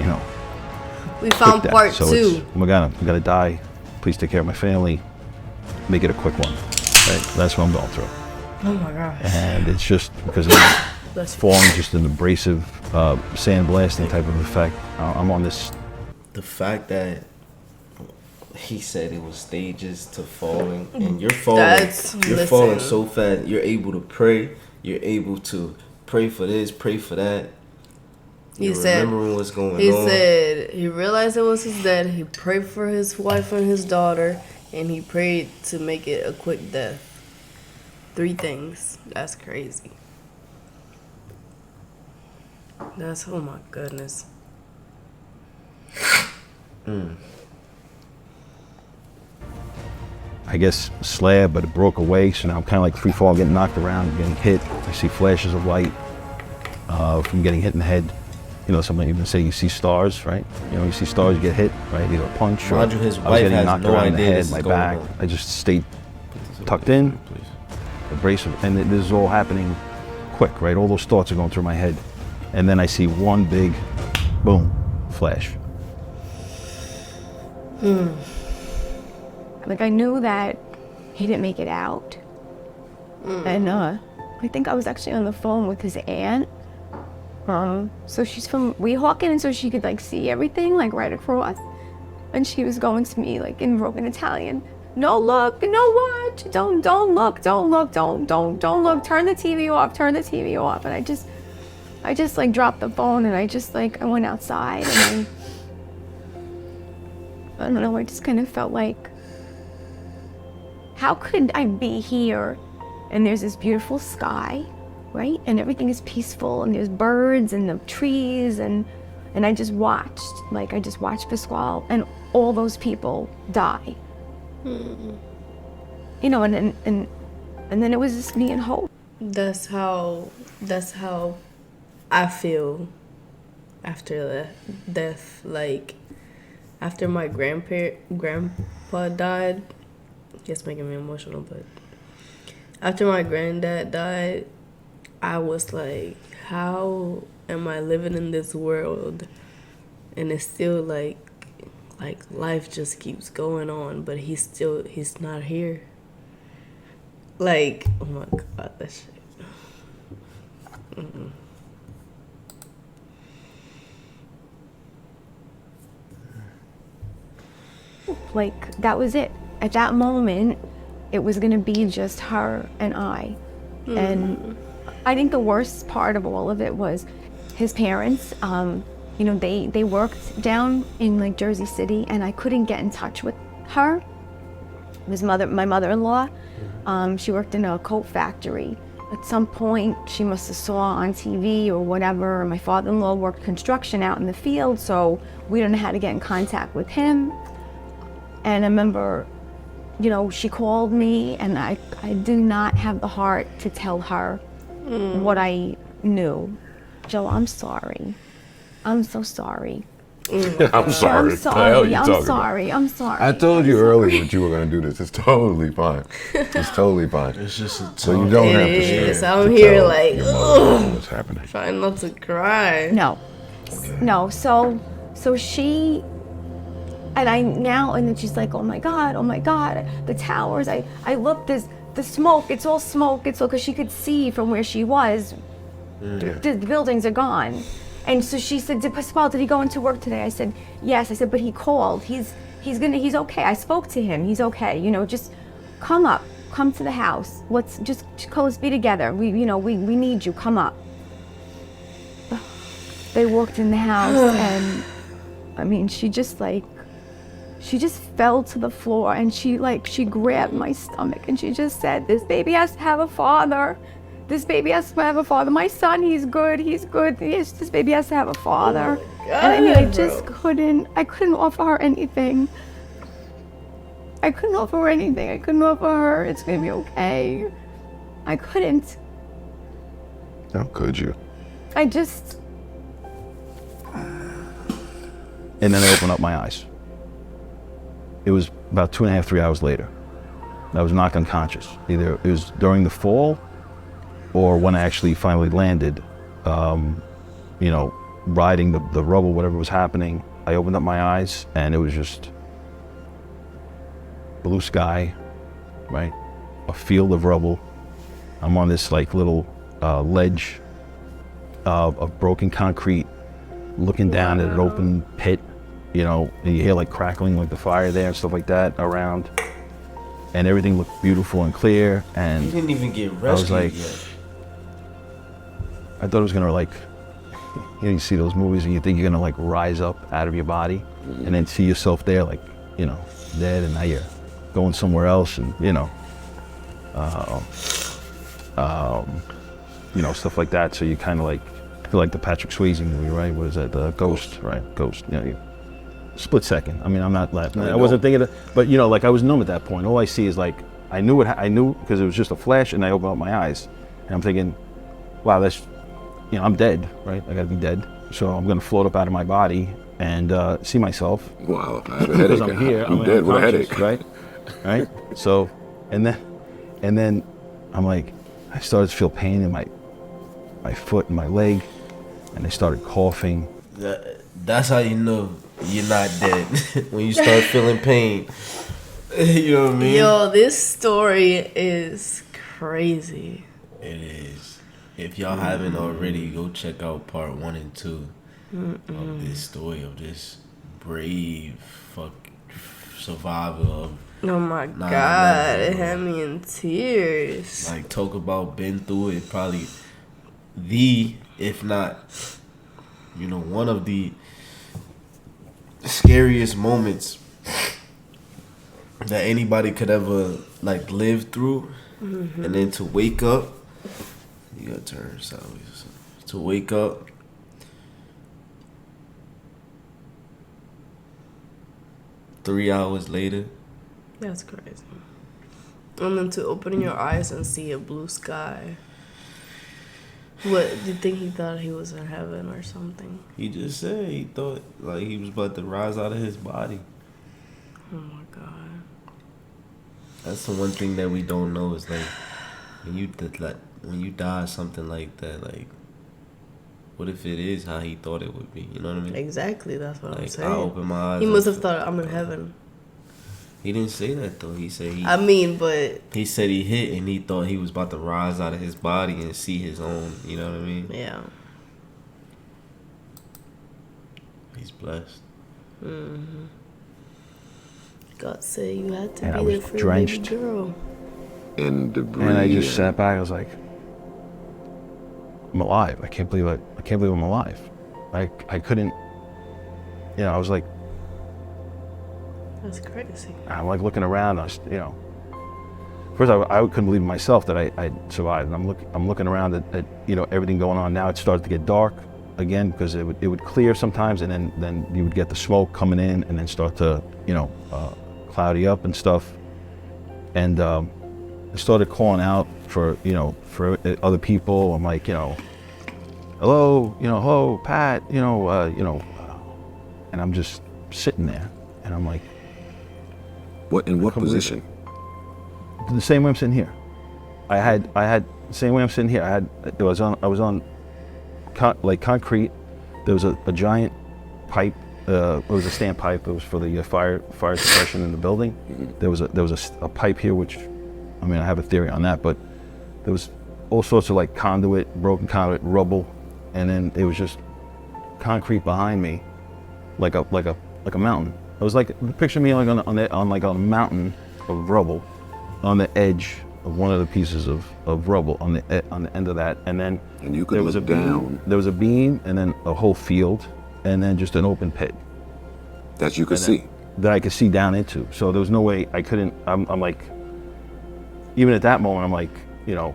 you know. We found part so 2. Oh my God, I'm gonna die. Please take care of my family. Make it a quick one. Right? That's what I'm going through. Oh my gosh. And it's just because it's falling, just an abrasive, sandblasting type of effect. I'm on this. The fact that he said it was stages to falling, and you're falling, falling so fast. You're able to pray. You're able to pray for this, pray for that. You're remembering what's going on. He said he realized it was his dad. He prayed for his wife and his daughter, and he prayed to make it a quick death. 3 things. That's crazy. That's, oh my goodness. I guess slab, but it broke away, so now I'm kind of like free fall, getting knocked around, getting hit. I see flashes of light from getting hit in the head. You know, somebody even say you see stars, right? You know, you see stars, you get hit, right? Either a punch or I was getting knocked around the head, my back. I just stayed tucked in, abrasive, and this is all happening quick, right? All those thoughts are going through my head, and then I see one big, boom, flash. Like, I knew that he didn't make it out. And I think I was actually on the phone with his aunt. So she's from Weehawken, and so she could like see everything like right across. And she was going to me like in broken Italian. No look, no watch, don't look, don't look, don't look, turn the TV off. And I just like dropped the phone, and I went outside, and I don't know, I just kind of felt like, how could I be here and there's this beautiful sky, right? And everything is peaceful, and there's birds and the trees, and I just watched Pasquale and all those people die. You know, and then it was just me and Hope. That's how I feel after the death. Like, after my grandpa died, it's making me emotional, but after my granddad died, I was like, how am I living in this world? And it's still like life just keeps going on, but he's not here. Like, oh my God, that shit. Like, that was it. At that moment, it was gonna be just her and I. And I think the worst part of all of it was his parents. You know, they worked down in like Jersey City, and I couldn't get in touch with her. My mother-in-law, she worked in a coat factory. At some point, she must have saw on TV or whatever. My father-in-law worked construction out in the field, so we don't know how to get in contact with him. And I remember, you know, she called me, and I did not have the heart to tell her what I knew. Joe, I'm sorry. I'm so sorry. I'm sorry. I'm sorry. I'm sorry. I told you earlier that you were going to do this. It's totally fine. It's totally fine. It's just so you don't have to share. Yes, I'm here like, what's happening. trying not to cry. No. No. So she, and then she's like, oh my God, the towers. I looked, there's the smoke. It's all smoke. It's all, because she could see from where she was. The buildings are gone. And so she said, did he go into work today? I said, yes. I said, but he called. He's okay. I spoke to him. He's okay. You know, just come to the house. Let's be together. We need you. Come up. They walked in the house, and I mean, she just fell to the floor, and she grabbed my stomach, and she just said, this baby has to have a father. This baby has to have a father. My son, he's good. Yes, this baby has to have a father. Oh God, and I mean, I couldn't offer her anything. I couldn't offer her, it's gonna be okay. I couldn't. How could you? I just. And then I opened up my eyes. It was about 2.5, 3 hours later. I was knocked unconscious. Either it was during the fall, or when I actually finally landed, you know, riding the rubble, whatever was happening. I opened up my eyes and it was just blue sky, right? A field of rubble. I'm on this like little ledge of broken concrete, looking down at an open pit, you know, and you hear like crackling like the fire there and stuff like that around. And everything looked beautiful and clear. And you didn't even get rescued I was like, yet. I thought it was gonna like, you know, you see those movies and you think you're gonna like rise up out of your body and then see yourself there like, you know, dead, and now you're going somewhere else, and you know, stuff like that. So you kind of like feel like the Patrick Swayze movie, right? What is that? The Ghost, right? Ghost. You know, split second. I mean, I'm not laughing. I wasn't thinking of, but you know, like I was numb at that point. All I see is like, I knew because it was just a flash, and I opened up my eyes, and I'm thinking, wow, that's, you know, I'm dead, right? I gotta be dead. So I'm gonna float up out of my body and see myself. Wow, I have a headache. Because I'm here, I'm dead with a headache. Right? Right? So, and then I'm like, I started to feel pain in my foot and my leg, and I started coughing. That's how you know you're not dead. When you start feeling pain. You know what I mean? Yo, this story is crazy. It is. If y'all haven't already, go check out part 1 and 2 of this story of this brave survivor of. Oh my God, it had me in tears. Like, talk about been through it. Probably if not, you know, one of the scariest moments that anybody could ever like live through. And then to wake up, you gotta turn sideways. To wake up, three hours later. That's crazy. And then to open your eyes and see a blue sky. What, do you think he thought he was in heaven or something? He just said he thought like he was about to rise out of his body. Oh my God. That's the one thing that we don't know is like when you die something like that, like what if it is how he thought it would be? You know what I mean? Exactly, that's what I'm saying. I open my eyes. He must have thought I'm in heaven. He didn't say that though. He said he said he hit and he thought he was about to rise out of his body and see his own. You know what I mean? Yeah. He's blessed. Mm-hmm. God said you had to And I be was there for drenched. your baby girl. In debris. And I just sat back. I was like, I'm alive. I can't believe I'm alive. I couldn't. You know, I was like. That's crazy. I'm like looking around. First I couldn't believe myself that I survived. And I'm looking around at you know, everything going on. Now it started to get dark again because it would clear sometimes, and then you would get the smoke coming in, and then start to, you know, cloudy up and stuff. And I started calling out for other people. I'm like, you know, hello, Pat, and I'm just sitting there, and I'm like, in what position? the same way I'm sitting here. I had the same way I'm sitting here. I was on concrete. There was a giant pipe. It was a standpipe. It was for the fire suppression in the building. There was a pipe here, which, I mean, I have a theory on that, but there was all sorts of like broken conduit, rubble, and then it was just concrete behind me, like a mountain. It was like, picture me like on a mountain of rubble, on the edge of one of the pieces of rubble on the end of that, and then you could there was look a down. beam. There was a beam, and then a whole field, and then just an open pit That you could see. that I could see down into. So there was no way I couldn't. I'm like, even at that moment, I'm like, you know,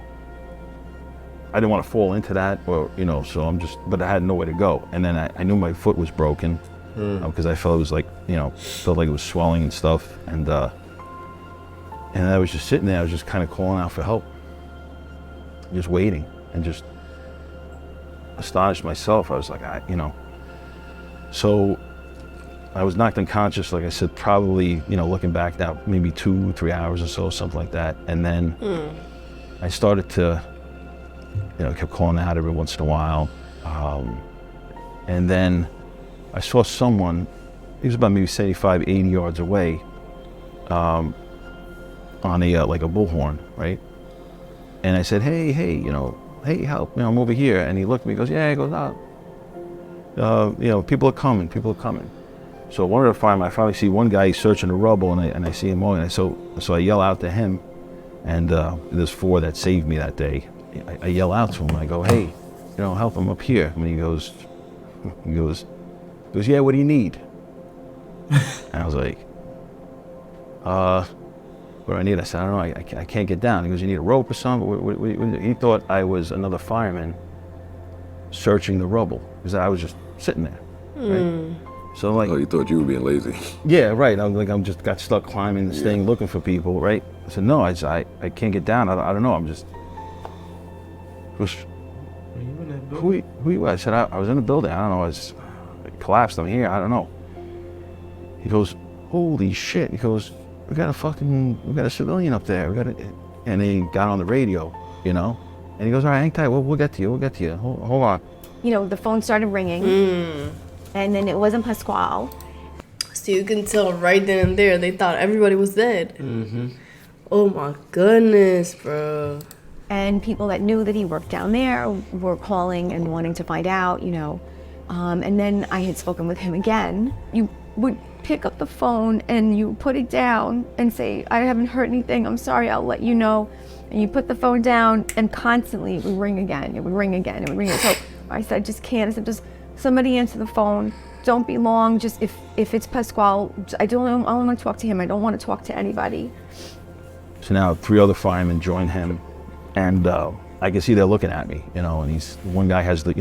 I didn't want to fall into that, or, you know, so but I had nowhere to go. And then I knew my foot was broken because I felt it was like, you know, felt like it was swelling and stuff. And I was just sitting there. I was just kind of calling out for help, just waiting, and just astonished myself. I was like, so I was knocked unconscious, like I said, probably, you know, looking back now, maybe 2-3 hours or so, something like that. And then I started to, you know, kept calling out every once in a while. And then I saw someone, he was about maybe 75, 80 yards away, on a like a bullhorn, right? And I said, hey, hey, help, I'm over here. And he looked at me, he goes, yeah, he goes, people are coming. So one of the firemen, I finally see one guy searching the rubble, and I see him on, and so I yell out to him, and there's 4 that saved me that day. I yell out to him, and I go, hey, help, I'm up here. And he goes, yeah, what do you need? And I was like, what do I need? I said, I don't know, I can't get down. He goes, you need a rope or something? What? He thought I was another fireman searching the rubble, because I was just sitting there, right? So like, oh, you thought you were being lazy? Yeah, right. I'm just got stuck climbing this thing looking for people, right? I said, no, I can't get down. I don't know. I'm just. Who you? I said, I was in the building. I don't know. I collapsed. I'm here. I don't know. He goes, holy shit. He goes, we got a civilian up there. And he got on the radio, And he goes, all right, hang tight. We'll get to you. Hold on. The phone started ringing. And then it wasn't Pasquale. So you can tell right then and there, they thought everybody was dead. Mm-hmm. Oh my goodness, bro. And people that knew that he worked down there were calling and wanting to find out, And then I had spoken with him again. You would pick up the phone and you put it down and say, I haven't heard anything. I'm sorry, I'll let you know. And you put the phone down, and constantly it would ring again. It would ring again. So I said, just can't. I said, just somebody answer the phone. Don't be long. Just if it's Pasquale, I don't want to talk to him. I don't want to talk to anybody. So now 3 other firemen join him, and I can see they're looking at me, And one guy has the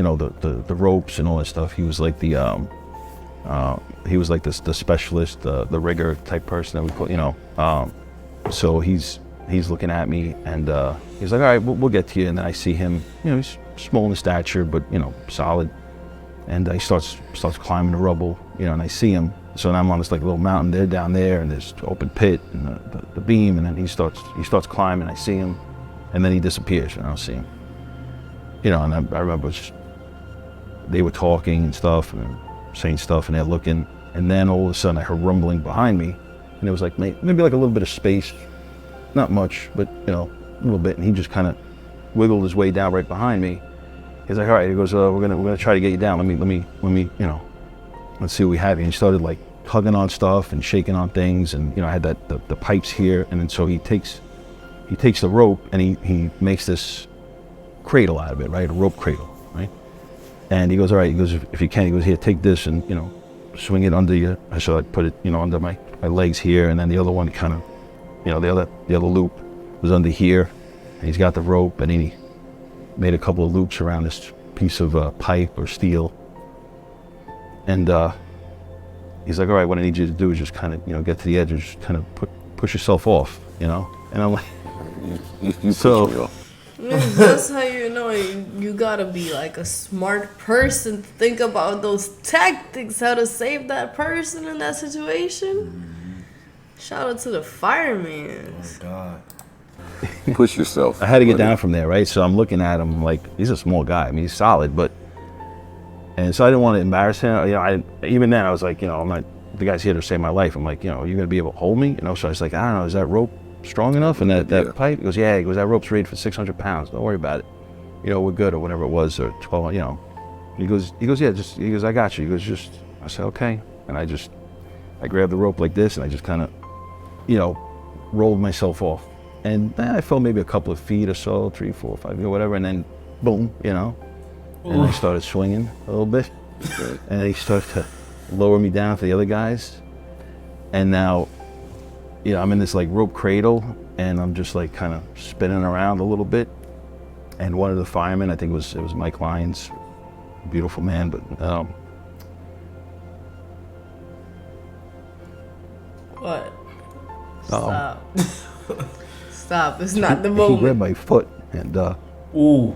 ropes and all that stuff. He was like the specialist, the rigger type person that we call, So he's looking at me, and he's like, all right, we'll get to you. And then I see him, he's small in stature, but solid. And he starts climbing the rubble, and I see him. So now I'm on this like little mountain. They're down there, and there's open pit and the beam. And then he starts climbing. I see him, and then he disappears, and I don't see him. And I remember they were talking and stuff, and saying stuff, and they're looking. And then all of a sudden, I heard rumbling behind me, and it was like maybe like a little bit of space, not much, but a little bit. And he just kind of wiggled his way down right behind me. He's like, all right. He goes, we're gonna try to get you down. Let me, let's see what we have here. And he started like tugging on stuff and shaking on things, and I had the pipes here, and then so he takes the rope and he makes this cradle out of it, right? A rope cradle, right? And he goes, all right. He goes, if you can, he goes, here, take this and swing it under you. So I put it, under my legs here, and then the other one kind of, the other loop was under here, and he's got the rope, and he made a couple of loops around this piece of pipe or steel. And he's like, all right, what I need you to do is just kind of, get to the edge and just kind of push yourself off, And I'm like, so that's how you gotta be like a smart person to think about those tactics, how to save that person in that situation. Shout out to the firemen. Oh God. Push yourself. I had to get down from there, right? So I'm looking at him like, he's a small guy. I mean, he's solid, and so I didn't want to embarrass him. Even then I was like, I'm not, the guy's here to save my life. I'm like, you're going to be able to hold me? So I was like, I don't know, is that rope strong enough? And that pipe? He goes, yeah. He goes, that rope's rated for 600 pounds. Don't worry about it. We're good, or whatever it was, or 12, He goes, yeah, he goes, I got you. He goes, I said, okay. And I grabbed the rope like this, and I just kind of, rolled myself off. And I fell maybe a couple of feet or so, 3, 4, 5, whatever, and then boom, and I started swinging a little bit, and he started to lower me down to the other guys, and now, I'm in this like rope cradle, and I'm just like kind of spinning around a little bit, and one of the firemen, I think it was Mike Lyons, beautiful man, but what? Stop. It's not the he moment. grabbed my foot, and Ooh.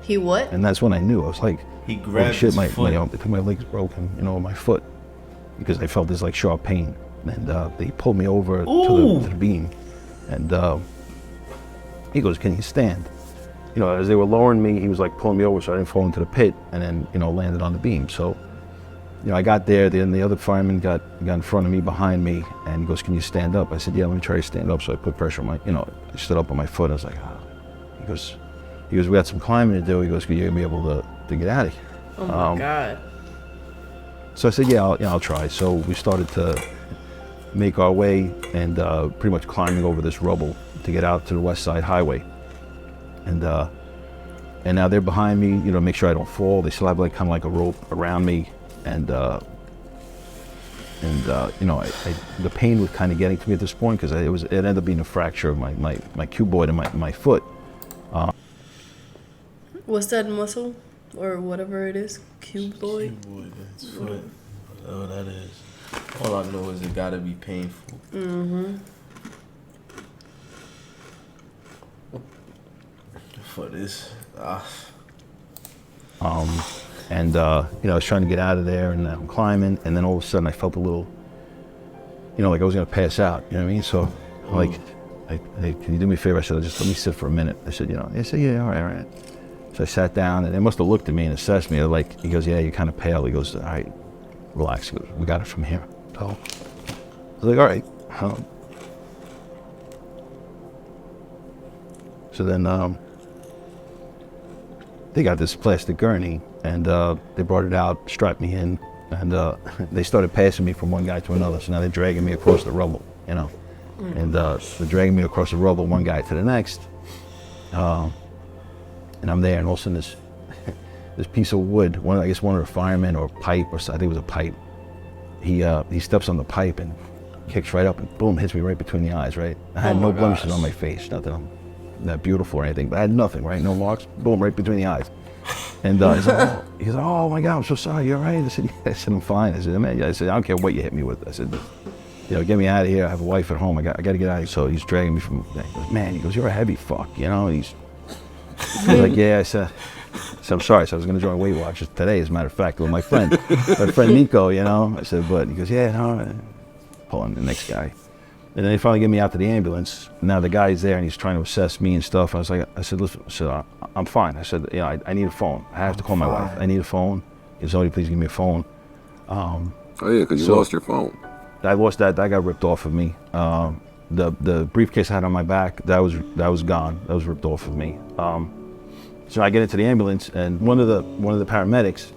He what? and that's when I knew. I was like, He oh grabbed shit, his my foot. my leg's broken, my foot, because I felt this like sharp pain, and they pulled me over to the beam, and he goes, can you stand? As they were lowering me, he was like pulling me over so I didn't fall into the pit, and then landed on the beam. So I got there, then the other fireman got in front of me, behind me, and he goes, "Can you stand up?" I said, "Yeah, let me try to stand up." So I put pressure on I stood up on my foot. I was like, "Ah." He goes, "We got some climbing to do." He goes, "You're gonna be able to get out of here." Oh my God. So I said, "Yeah, I'll try." So we started to make our way and pretty much climbing over this rubble to get out to the West Side Highway. And now they're behind me, make sure I don't fall. They still have kind of like a rope around me, and the pain was kind of getting to me at this point because it ended up being a fracture of my cuboid and my foot. What's that muscle or whatever it is? Cuboid. Cuboid, that's foot. Whatever that is. All I know is it gotta be painful. For this. And I was trying to get out of there, and I'm climbing, and then all of a sudden I felt a little, like I was gonna pass out. You know what I mean? So, hey, can you do me a favor? I said, just let me sit for a minute. I said, He said, yeah, all right. So I sat down, and they must have looked at me and assessed me. He goes, "Yeah, you're kind of pale." He goes, "All right, relax." He goes, "We got it from here." So I was like, "All right." So then they got this plastic gurney, and they brought it out, strapped me in, and they started passing me from one guy to another. So now they're dragging me across the rubble, and they're dragging me across the rubble, one guy to the next. And I'm there, and all of a sudden this piece of wood, one of the firemen or pipe, or I think it was a pipe, he steps on the pipe and kicks right up and boom, hits me right between the eyes, right? I had no blemishes on my face, not that I'm that beautiful or anything, but I had nothing, right? No marks, boom, right between the eyes. And he's like, "Oh my God, I'm so sorry, you're all right?" I said, "Yeah." I said, "I'm fine." I said, "Man," I said, "I don't care what you hit me with." I said, "Get me out of here. I have a wife at home. I got to get out of here." So he's dragging me from, he goes, "Man," he goes, "You're a heavy fuck," He's like, "Yeah." I said, "I'm sorry." So I was going to join Weight Watchers today, as a matter of fact, with my friend Nico, I said, but he goes, "Yeah, no." Pulling the next guy. And then they finally get me out to the ambulance. Now the guy's there and he's trying to assess me and stuff. I said, "Listen," I said, "I'm fine." I said, I need a phone. I have to call my wife. I need a phone. Can somebody please give me a phone? Oh yeah, because you lost your phone. I lost that. That got ripped off of me. The briefcase I had on my back, that was gone. That was ripped off of me. So I get into the ambulance, and one of the paramedics,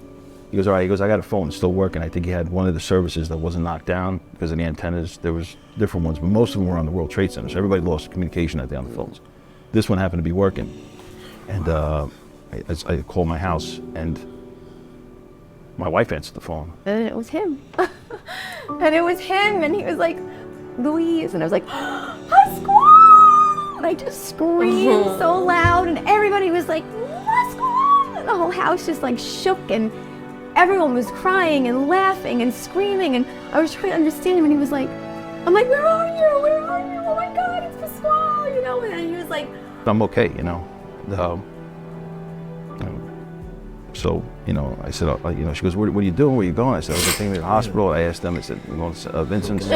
he goes, "All right." He goes, "I got a phone. It's still working." I think he had one of the services that wasn't knocked down because of the antennas. There was different ones, but most of them were on the World Trade Center. So everybody lost communication out there on the phones. This one happened to be working, and I called my house, and my wife answered the phone. And it was him. And he was like, "Louise," and I was like, "Pasquale!" And I just screamed so loud, and everybody was like, "Pasquale!" And the whole house just like shook, and everyone was crying and laughing and screaming, and I was trying to understand him, and he was like, I'm like, "Where are you? Where are you? Oh my God, it's Pasquale," and then he was like, "I'm okay," So, I said, she goes, what are you doing? Where are you going? I said, "I was taking me to the hospital." I asked them, I said, "I'm going to Vincent's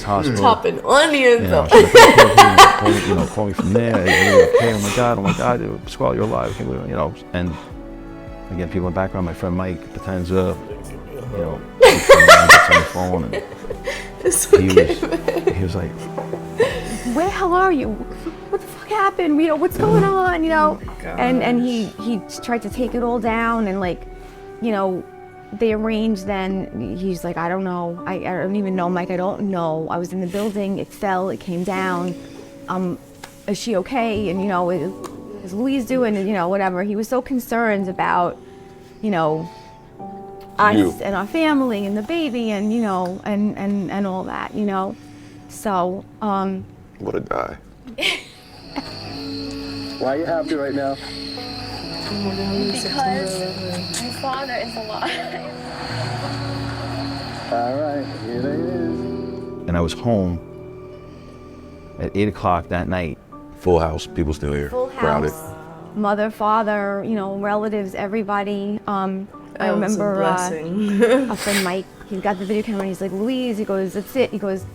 hospital." Chopping onions. Call me from there. "Okay, oh my God, Pasquale, you're alive." And again, people in the background, my friend Mike Pt.3, gets on the phone, and he was like, "Where the hell are you? What the fuck happened? What's going on?" And he tried to take it all down, and they arranged. Then he's like, "I don't know. I don't even know, Mike. I don't know. I was in the building. It fell. It came down. Is she okay? And is Louise doing?" And whatever. He was so concerned about us and our family and the baby, and and all that. So What a guy. Why are you happy right now? because my father is alive. All right, here it is. and I was home at 8 o'clock that night. Full house, people still here. Full Crowded. house, mother, father, relatives, everybody. I remember a friend Mike, he got the video camera and he's like, "Louise," he goes, "that's it." He goes,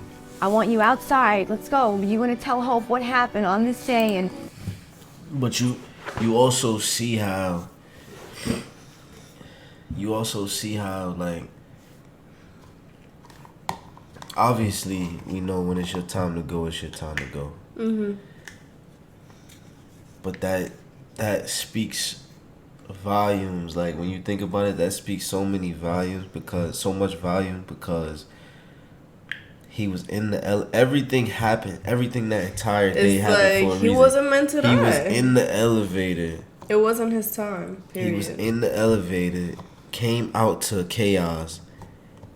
"I want you outside. Let's go. You want to tell Hope what happened on this day?" And But you also see how obviously, we know when it's your time to go, it's your time to go. Mm-hmm. But that speaks volumes. Like, when you think about it, that speaks so much volume because he was in the everything happened. Everything that entire day happened for a reason. He wasn't meant to die. He was in the elevator. It wasn't his time. Period. He was in the elevator, came out to chaos,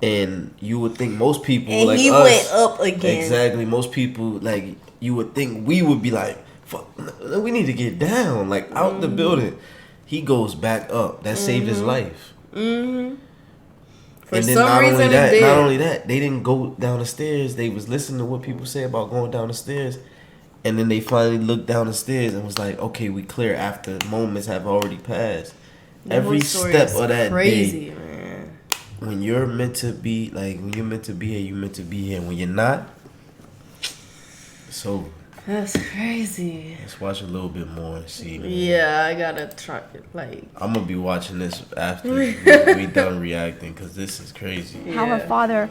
and you would think most people and like he us, went up again. Exactly, most people like you would think we would be like, fuck, we need to get down, like out the building. He goes back up. That saved his life. Mm-hmm. For And then some not reason, not only that, they didn't go down the stairs. They was listening to what people say about going down the stairs. And then they finally looked down the stairs and was like, okay, we clear after moments have already passed. Every step of that crazy, day, man. when you're meant to be, like, when you're meant to be here, you're meant to be here. And when you're not, it's over. That's crazy. Let's watch a little bit more and see, man. Yeah, I gotta try it. Like, I'm going to be watching this after we done reacting, because this is crazy. How her father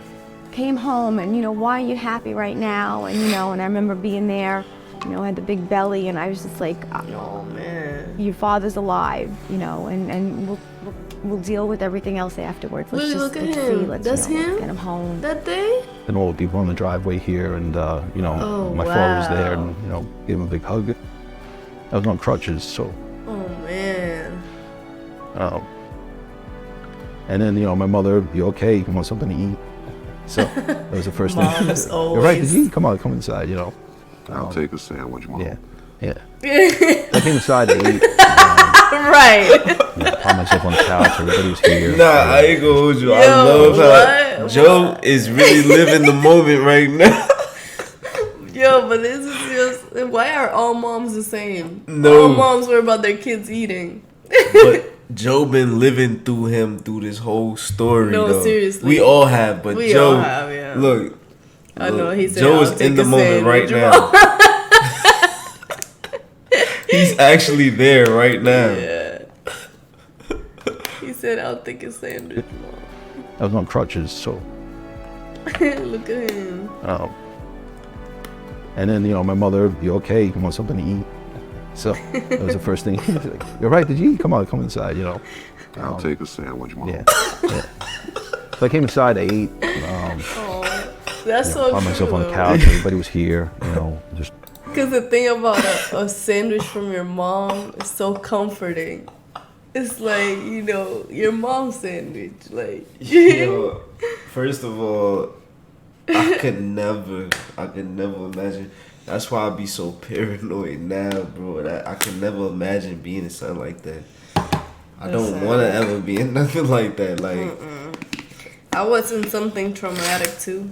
came home and, why are you happy right now? And, and I remember being there, I had the big belly and I was just like, oh man, your father's alive, and we'll deal with everything else afterwards. Let's look at see, him. let's That's him? let's get him home. That day? And all the people on the driveway here, and my father was there, and gave him a big hug. I was on crutches, so. Oh man. And then my mother, "You okay? You want something to eat?" So that was the first thing. Moms always. You're right. Did you eat? Come on, come inside. I'll take a sandwich, Mom. Yeah. I came inside to eat. Right. Found myself on the couch. Everybody was here. Nah, I ain't gonna hold you. I love how Joe is really living the moment right now. Yo, but this is just, why are all moms the same? No. All moms worry about their kids eating. But Joe been living through him through this whole story. No, though. seriously. We all have, but We Joe, all have, yeah. look. I know, he said, Joe "I'll is in take the a moment right sandwich, now. He's actually there right now. Yeah. He said, "I'll take a sandwich, Mom." I was on crutches, so. Look at him. And then my mother, "You okay? You want something to eat?" So that was the first thing. You're right. Did you eat? Come on, come inside. I'll take a sandwich, Mom. Yeah. So I came inside. I ate. That's so Found true. myself on the couch. Everybody was here. Just. Because the thing about a sandwich from your mom is so comforting. It's like, your mom's sandwich. Like, Yo, first of all, I could never imagine. That's why I be so paranoid now, bro. I could never imagine being in something like that. I don't want to ever be in nothing like that. Like, I was in something traumatic too.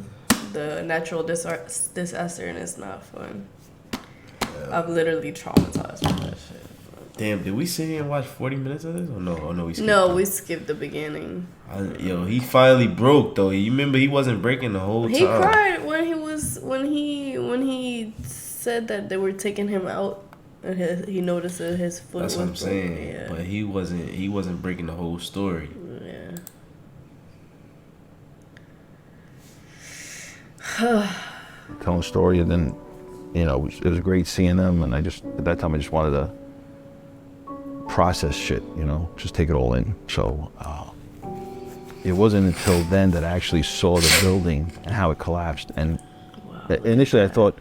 The natural disaster, and it's not fun. I've literally traumatized with that shit. damn, did we sit here and watch 40 minutes of this? Or no? Oh, no, we skipped No, it. we skipped the beginning. Yo, he finally broke though. You remember he wasn't breaking the whole time. He cried when he said that they were taking him out, and he noticed that his foot That's was what I'm saying. broken. Yeah. But he wasn't breaking the whole story. Yeah. Telling a story, and then it was great seeing them, and at that time I just wanted to process shit, just take it all in. So it wasn't until then that I actually saw the building and how it collapsed. And initially I thought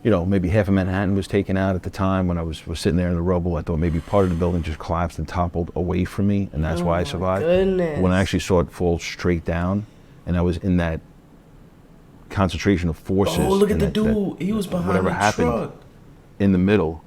maybe half of Manhattan was taken out at the time when I was sitting there in the rubble. I thought maybe part of the building just collapsed and toppled away from me, and that's why I survived. Goodness. When I actually saw it fall straight down, and I was in that concentration of forces. Oh, look at and the that dude. He was behind whatever the happened truck. in the middle,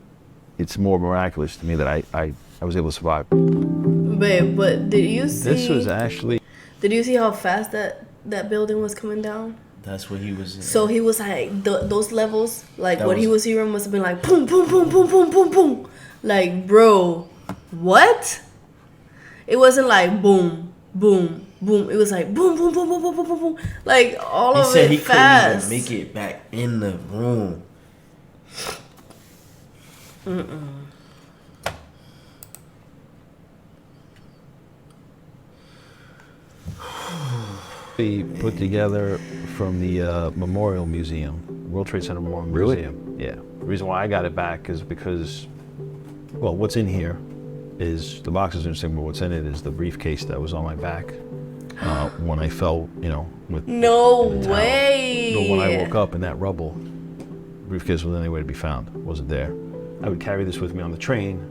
it's more miraculous to me that I was able to survive. Babe, but did you see? This was actually. Did you see how fast that building was coming down? That's what he was in. So he was like those levels, like That what he was- was hearing must have been like boom, boom, boom, boom, boom, boom, boom. Like, bro, what? It wasn't like boom, boom, boom. It was like boom, boom, boom, boom, boom, boom, boom, boom. Like all He of said it he fast. couldn't even make it back in the room. We put together from the Memorial Museum, World Trade Center Memorial Really? Museum. Yeah. The reason why I got it back is because, well, what's in here is, the box is interesting, but what's in it is the briefcase that was on my back when I fell, you know, with No in the tower. way. But when I woke up in that rubble, briefcase wasn't anywhere to be found. It wasn't there. I would carry this with me on the train.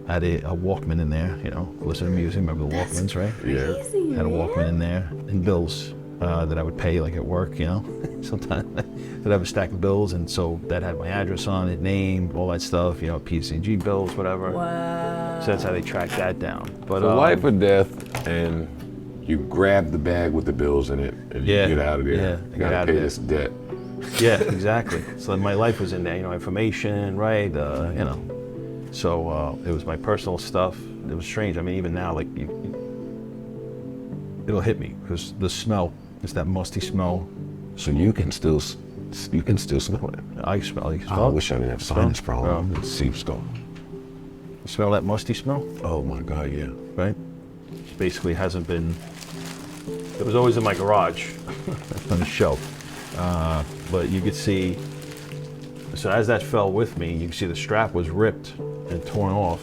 I had a Walkman in there, you know, listen to music. Remember the Walkmans, right? Crazy, Had a man. Walkman in there, and bills that I would pay, like at work, you know. Sometimes I'd have a stack of bills, and so that had my address on it, name, all that stuff, you know, PCG bills, whatever. Wow. So that's how they tracked that down. But So life or death, and you grab the bag with the bills in it, and Yeah, you get out of there. yeah, You get out gotta of pay there. this debt. yeah, exactly. So my life was in there, you know, information, right? You know. So it was my personal stuff. It was strange. I mean, even now, like, it'll hit me because the smell, it's that musty smell. So you can still smell it. I smell. You can Oh, smell I it? wish I didn't have Smell? sinus problem. Oh. Let's see, go. You smell that musty smell, Oh my God, yeah. right? It basically hasn't been. It was always in my garage on the shelf, but you could see. So as that fell with me, you can see the strap was ripped and torn off.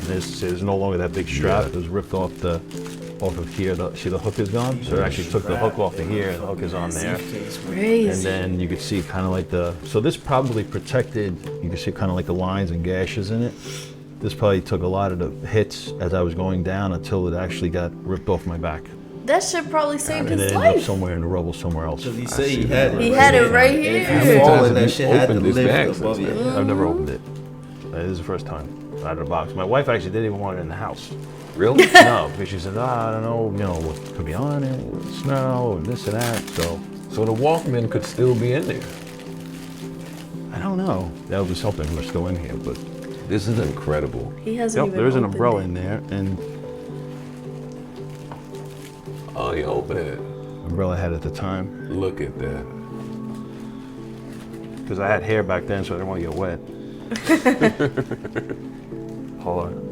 And there's no longer that big strap. Yeah. It was ripped off of here. See, the hook is gone. So it actually took the hook off of here, and the hook is on there. Crazy. And then you could see kind of like so this probably protected, you can see kind of like the lines and gashes in it. This probably took a lot of the hits as I was going down until it actually got ripped off my back. That shit probably saved And it his ended up life. somewhere in the rubble somewhere else. Because he said he had it. He had it right If here. you many fall times in have that you shit, had to opened this lift bag above since your then? head. I've never opened it. This is the first time out of the box. My wife actually didn't even want it in the house. Really? No, because she said, I don't know, you know, what could be on it, smell, and this and that. So the Walkman could still be in there. I don't know. That would be something. We're still in here, but This is incredible. He hasn't yep, even there's an opened umbrella it. in there, and Oh, you open it. umbrella I had at the time Look at that. because I had hair back then, so I didn't want to get wet. Hold on.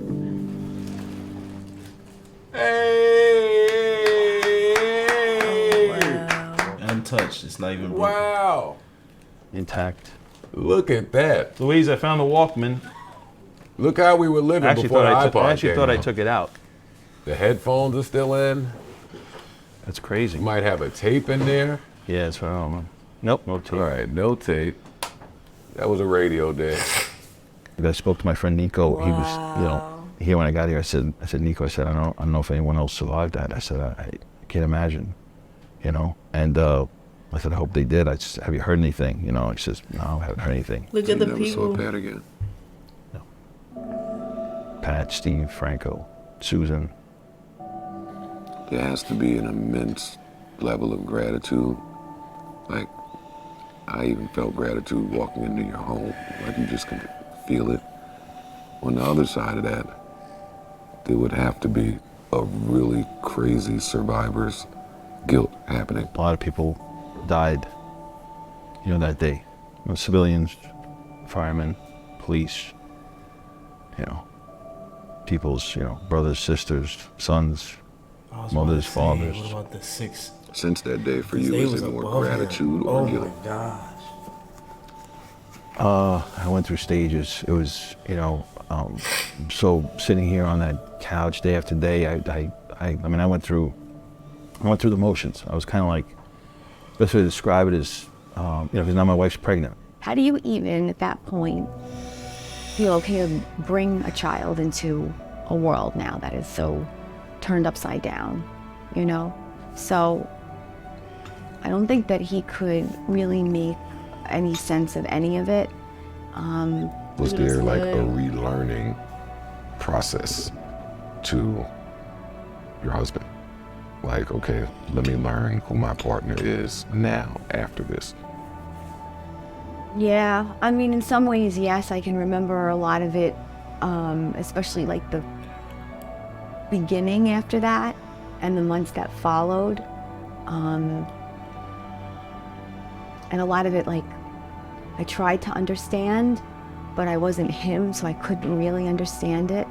Wow. Untouched. It's not even broken. Wow. Intact. Look at that. Louise, I found the Walkman. Look how we were living I actually before thought the iPod I actually came thought I out. took it out. The headphones are still in. That's crazy. You might have a tape in there. Yeah, that's what I don't know. Nope, no tape. All right, no tape. That was a radio day. I spoke to my friend Nico. He was, you know, here when I got here. I said, Nico, I don't know if anyone else survived that. I said, I can't imagine, you know. And I said, I hope they did. I said, have you heard anything? You know, he says, no, I haven't heard anything. Look at the Never saw people. Pat again. Pat, Steve, Franco, Susan. There has to be an immense level of gratitude. Like, I even felt gratitude walking into your home. Like, you just can feel it. On the other side of that, there would have to be a really crazy survivor's guilt happening. A lot of people died, you know, that day. You know, civilians, firemen, police, you know, people's, you know, brothers, sisters, sons, mothers, fathers. What about the 6? Since that day for They you, is was it more above him. gratitude or Oh guilt? my gosh. I went through stages. It was, you know, so sitting here on that couch day after day, I mean, I went through the motions. I was kind of like, best way to describe it is, you know, because now my wife's pregnant. How do you even at that point feel okay to bring a child into a world now that is so turned upside down, you know? So I don't think that he could really make any sense of any of it. Was there like a relearning process to your husband? Like, okay, let me learn who my partner is now after this. Yeah, I mean, in some ways, yes, I can remember a lot of it, especially like the beginning after that and the months that followed. And a lot of it, like, I tried to understand, but I wasn't him, so I couldn't really understand it.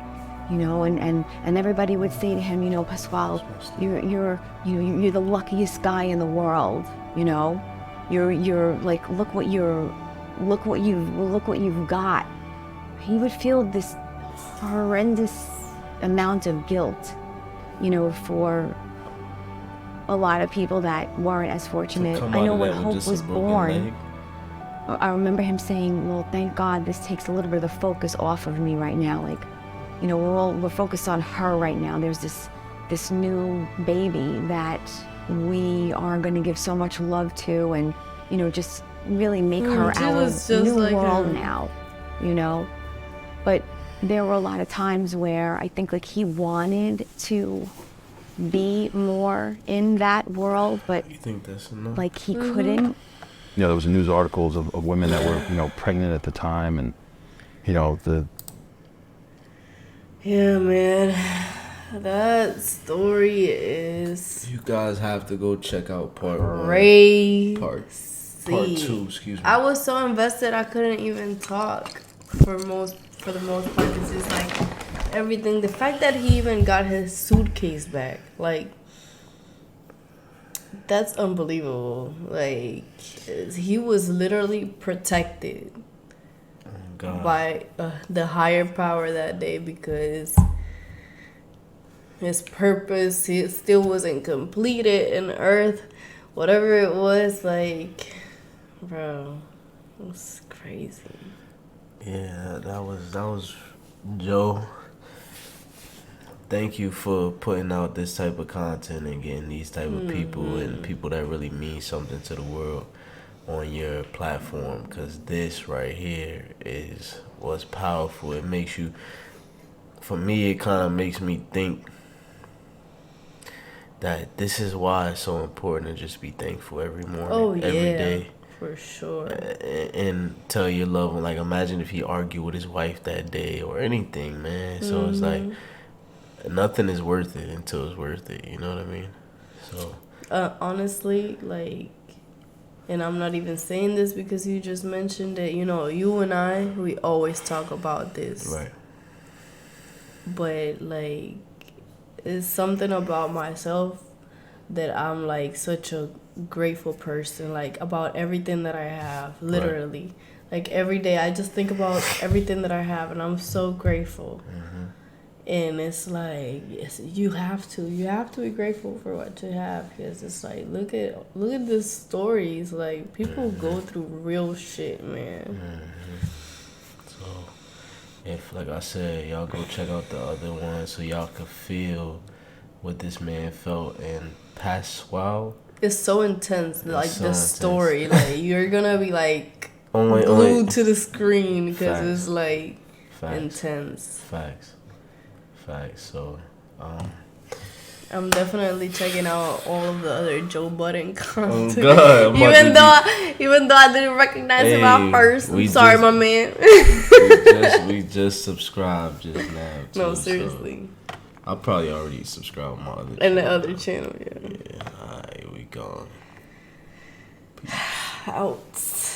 you know, and everybody would say to him, you know, Pasquale, you're the luckiest guy in the world, you know, you're like, look what you've got. He would feel this horrendous amount of guilt, you know, for a lot of people that weren't as fortunate. I know when Hope was born, I remember him saying, well, thank God this takes a little bit of the focus off of me right now. Like, you know, we're focused on her right now. There's this new baby that we are going to give so much love to, and, you know, just really make her our new like world now, you know. But there were a lot of times where I think like he wanted to be more in that world, but you think that's enough? Like he couldn't. You know, there was news articles of women that were, you know, pregnant at the time, and, you know, Yeah, man. That story is... You guys have to go check out part crazy. 1. Part 2, excuse me. I was so invested I couldn't even talk for the most part. It's just like everything. The fact that he even got his suitcase back, like, that's unbelievable. Like, he was literally protected by the higher power that day, because his purpose, it still wasn't completed in Earth, whatever it was. Like, bro, it was crazy. Yeah, that was Joe. Thank you for putting out this type of content and getting these type of people and people that really mean something to the world on your platform, because this right here is what's powerful. It makes you, for me, it kind of makes me think that this is why it's so important to just be thankful every morning, every day. For sure. And tell your loved one, like, imagine if he argued with his wife that day or anything, man. So it's like, nothing is worth it until it's worth it, you know what I mean? So honestly, like, and I'm not even saying this because you just mentioned it, you know, you and I, we always talk about this. Right. But, like, it's something about myself that I'm, like, such a grateful person, like, about everything that I have, literally. Right. Like, every day I just think about everything that I have, and I'm so grateful. And it's like, yes, you have to be grateful for what you have, because it's like, look at the stories. Like, people go through real shit, man. So, if, like I said, y'all go check out the other one so y'all can feel what this man felt in Pasquale. It's so intense, like, so the story. Like, you're gonna be like glued to the screen because it's like intense. Facts. So, I'm definitely checking out all of the other Joe Budden content. Oh God, even though I didn't recognize him at first. I'm sorry, my man. we just subscribed just now. Too, no, seriously. So I probably already subscribed to my other channel. And the other channel, yeah. Yeah, alright, we gone. Out.